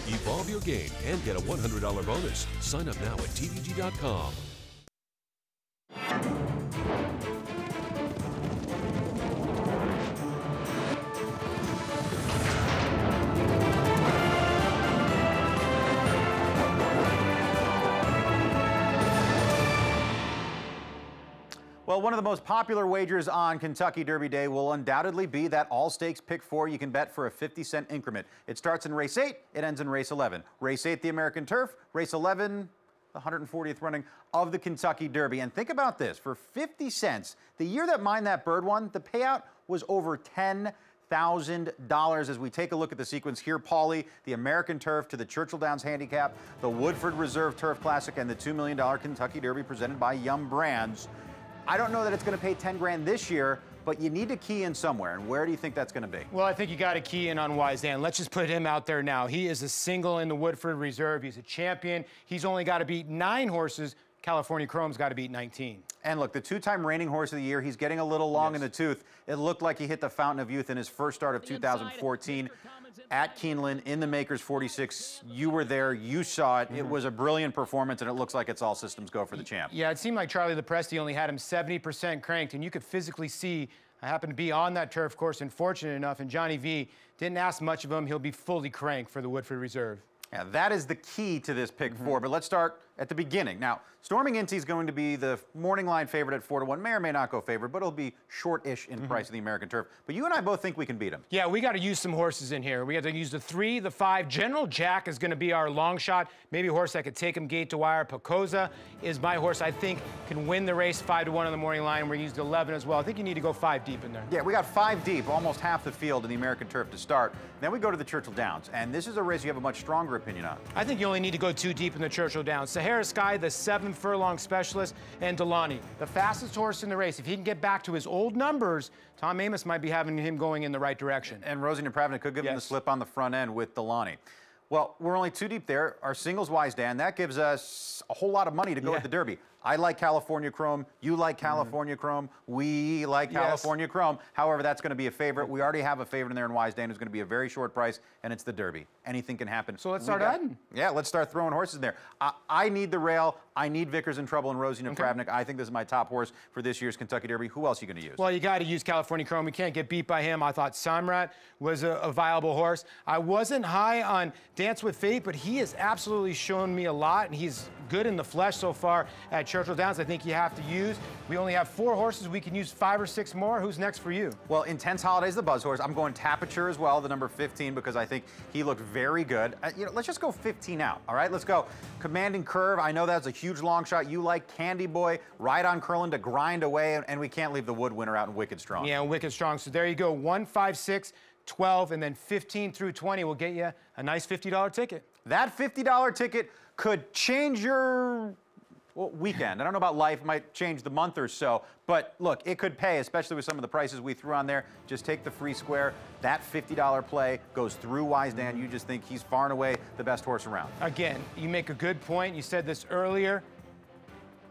Evolve your game and get a $100 bonus. Sign up now at tvg.com. Well, one of the most popular wagers on Kentucky Derby Day will undoubtedly be that all-stakes pick 4 you can bet for a 50-cent increment. It starts in race 8, it ends in race 11. Race 8, the American Turf. Race 11, the 140th running of the Kentucky Derby. And think about this, for 50 cents, the year that Mind That Bird won, the payout was over $10,000. As we take a look at the sequence here, Paulie, the American Turf to the Churchill Downs Handicap, the Woodford Reserve Turf Classic, and the $2 million Kentucky Derby presented by Yum Brands. I don't know that it's going to pay 10 grand this year, but you need to key in somewhere. And where do you think that's going to be? Well, I think you got to key in on Wise Dan. Let's just put him out there now. He is a single in the Woodford Reserve. He's a champion. He's only got to beat 9 horses. California Chrome's got to beat 19. And look, the 2-time reigning horse of the year, he's getting a little long in the tooth. It looked like he hit the fountain of youth in his first start of 2014 at Keeneland in the Makers 46. You were there, you saw it. It was a brilliant performance, and it looks like it's all systems go for the champ. Yeah, it seemed like Charlie Lepresti only had him 70% cranked, and you could physically see, I happened to be on that turf course and fortunate enough, and Johnny V didn't ask much of him. He'll be fully cranked for the Woodford Reserve. Yeah, that is the key to this pick 4, but let's start at the beginning. Now, Storming Inti is going to be the morning line favorite at 4-1. May or may not go favorite, but it'll be short-ish in price of the American Turf. But you and I both think we can beat him. Yeah, we got to use some horses in here. We got to use the 3, the 5. General Jack is going to be our long shot. Maybe a horse that could take him gate to wire. Pocosa is my horse I think can win the race 5-1 on the morning line. We used 11 as well. I think you need to go 5 deep in there. Yeah, we got 5 deep, almost half the field in the American Turf to start. Then we go to the Churchill Downs, and this is a race you have a much stronger opinion on. I think you only need to go 2 deep in the Churchill Downs. Sahara Sky, the 7 furlong specialist, and Delani, the fastest horse in the race. If he can get back to his old numbers, Tom Amos might be having him going in the right direction. And Rosie Napravnik could give him the slip on the front end with Delani. Well, we're only 2 deep there. Our singles Wise Dan, that gives us a whole lot of money to go at the Derby. I like California Chrome. You like California Chrome. We like California Chrome. However, that's going to be a favorite. We already have a favorite in there in Wise Dan who's going to be a very short price, and it's the Derby. Anything can happen. So let's start adding. Yeah, let's start throwing horses in there. I need the rail. I need Vickers in Trouble and Rosie Napravnik. I think this is my top horse for this year's Kentucky Derby. Who else are you going to use? Well, you got to use California Chrome. We can't get beat by him. I thought Samrat was a viable horse. I wasn't high on Dance with Fate, but he has absolutely shown me a lot, and he's good in the flesh so far at Churchill Downs. I think you have to use. We only have 4 horses. We can use 5 or 6 more. Who's next for you? Well, Intense Holidays, the buzz horse. I'm going Tapiture as well, the number 15, because I think he looked very good. You know, let's just go 15 out, all right? Let's go. Commanding Curve. I know that's a huge long shot. You like Candy Boy, Ride on Curlin to grind away, and we can't leave the Wood winner out in Wicked Strong. Yeah, Wicked Strong. So there you go. 1, 5, 6, 12, and then 15 through 20 will get you a nice $50 ticket. That $50 ticket could change your weekend. I don't know about life, it might change the month or so, but look, it could pay, especially with some of the prices we threw on there. Just take the free square. That $50 play goes through Wise Dan. You just think he's far and away the best horse around. Again, you make a good point. You said this earlier.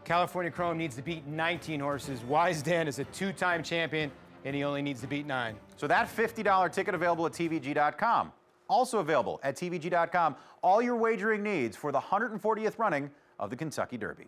California Chrome needs to beat 19 horses. Wise Dan is a 2-time champion, and he only needs to beat 9. So that $50 ticket available at tvg.com. Also available at tvg.com, all your wagering needs for the 140th running of the Kentucky Derby.